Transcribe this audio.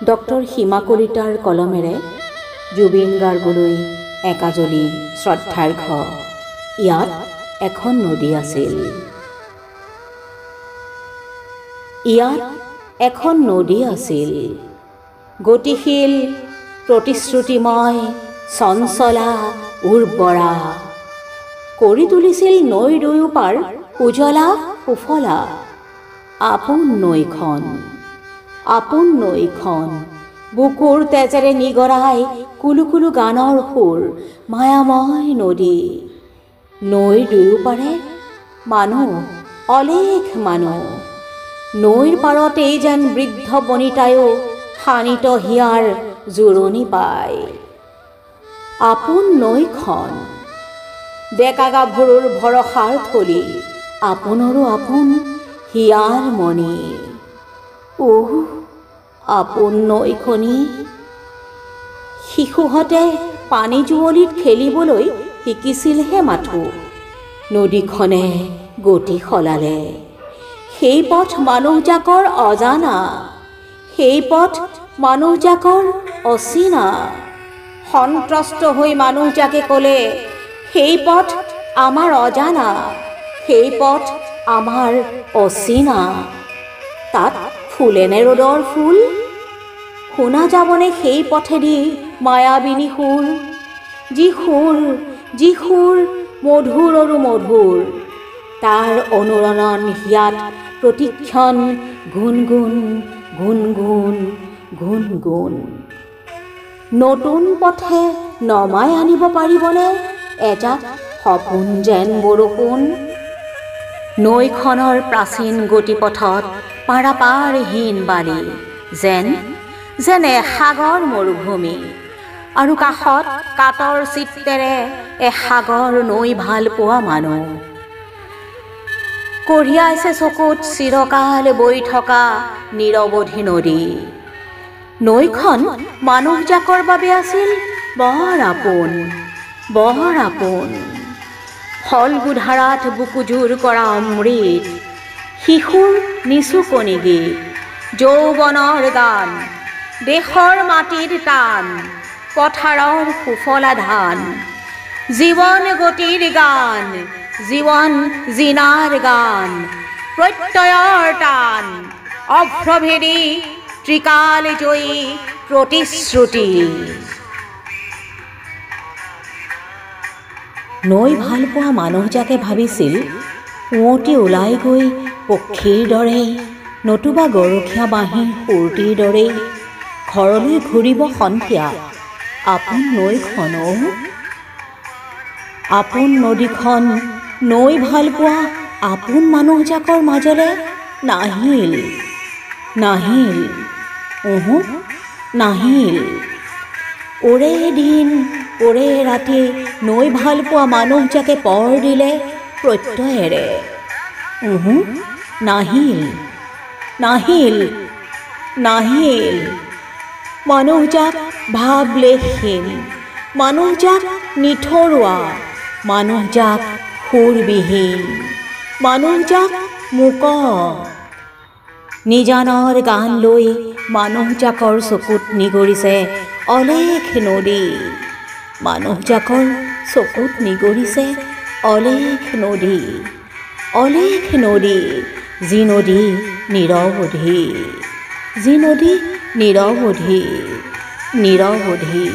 Doctor সীমা কলিতাৰ কলমেৰে জুবিন গাৰ্গলৈ একাজলি শ্ৰদ্ধাৰ্ঘ। ইয়াত এখন নদী আছিল। ইয়াত এখন নদী আছিল, গতিশীল, প্ৰতিশ্ৰুতিময়, চঞ্চলা, উৰ্বৰা, কৰি তুলিছিল নৈৰ দুয়োপাৰ উজলা সুফলা। আপোন নৈখন, আপোন নৈখন, বুকুৰ তেজেৰে নিগৰাই কুলুকুলু গানৰ সুৰ, মায়াময় নদী। নৈৰ দুয়োপাৰে মানুহ, অলেখ মানুহ। নৈৰ পাৰতেই যেন বৃদ্ধ বনিতায়ো শানিত হিয়াৰ জোৰণি পায়। আপোন নৈখন, ডেকা গাভৰুৰ ভৰসাৰ থলী, আপোনৰো আপোন হিয়াৰ মণি। আপোন নৈখনি। শিশুহঁতে পানী জুৱলিত খেলিবলৈ শিকিছিলহে মাথো, নদীখনে গতি সলালে। সেই পথ মানুহজাকৰ অজানা, সেই পথ মানুহজাকৰ অচিনা। সন্ত্ৰস্ত হৈ মানুহজাকে ক'লে, সেই পথ আমাৰ অজানা, সেই পথ আমাৰ অচিনা। তাত ফুলেনে ৰ'দৰ ফুল? শুনা যাবনে সেই পথেদি মায়াবিনী সুৰ? যি সুৰ, যি সুৰ, মধুৰ আৰু মধুৰ, তাৰ অনুৰণন হিয়াত প্ৰতিক্ষণ গুণগুণ, গুণগুণ, গুণগুণ। নতুন পথে নমাই আনিব পাৰিবনে এজাক সপোন যেন বৰষুণ? নৈখনৰ প্ৰাচীন গতিপথত পাৰাপাৰহীন বালি, যেন যেন এসাগৰ মৰুভূমি, আৰু কাষত কাতৰ চিত্তেৰে এসাগৰ নৈ ভাল পোৱা মানুহ। কঢ়িয়াইছে চকুত চিৰকাল বৈ থকা নিৰৱধি নদী। নৈখন মানুহজাকৰ বাবে আছিল বৰ আপোন, বৰ আপোন। ফল্গুধাৰাত বুকুজোৰ কৰা অমৃত, শিশুৰ নিচুকনি গীত, যৌৱনৰ গান, দেশৰ মাটিৰ টান, পথাৰৰ সুফলা ধান। জীৱন গতিৰ গান, জীৱন জিনাৰ গান, প্ৰত্যয়ৰ টান, অভ্ৰভেদী ত্ৰিকাল জয়ী প্ৰতিশ্ৰুতি। নৈ ভাল পোৱা মানুহজাকে ভাবিছিল, উৱতি ওলাই গৈ পক্ষীৰ দৰে, নতুবা গৰখীয়া বাঁহীৰ সুৰটিৰ দৰে ঘৰলৈ ঘূৰিব সন্ধিয়া। আপোন নৈখনো, আপোন নদীখন, নৈ ভাল পোৱা আপোন মানুহজাকৰ মাজলে নাহিল, নাহিল, নাহিল। ওৰে দিন, ওৰে ৰাতি নৈ ভাল পোৱা মানুহজাকে পৰ দিলে প্ৰত্যয়েৰে। নাহিল, নাহিল, নাহিল। মানুহজাক ভাৱলেশহীন, মানুহজাক নিথৰুৱা, মানুহজাক সুৰবিহীন, মানুহজাক মূক। নিজানৰ গান লৈ মানুহজাকৰ চকুত নিগৰিছে অলেখ নদী, মানুহজাকৰ চকুত নিগৰিছে অলেখ নদী, অলেখ নদী। যি নদী নিৰৱধি, যি নদী নিৰৱধি, নিৰৱধি।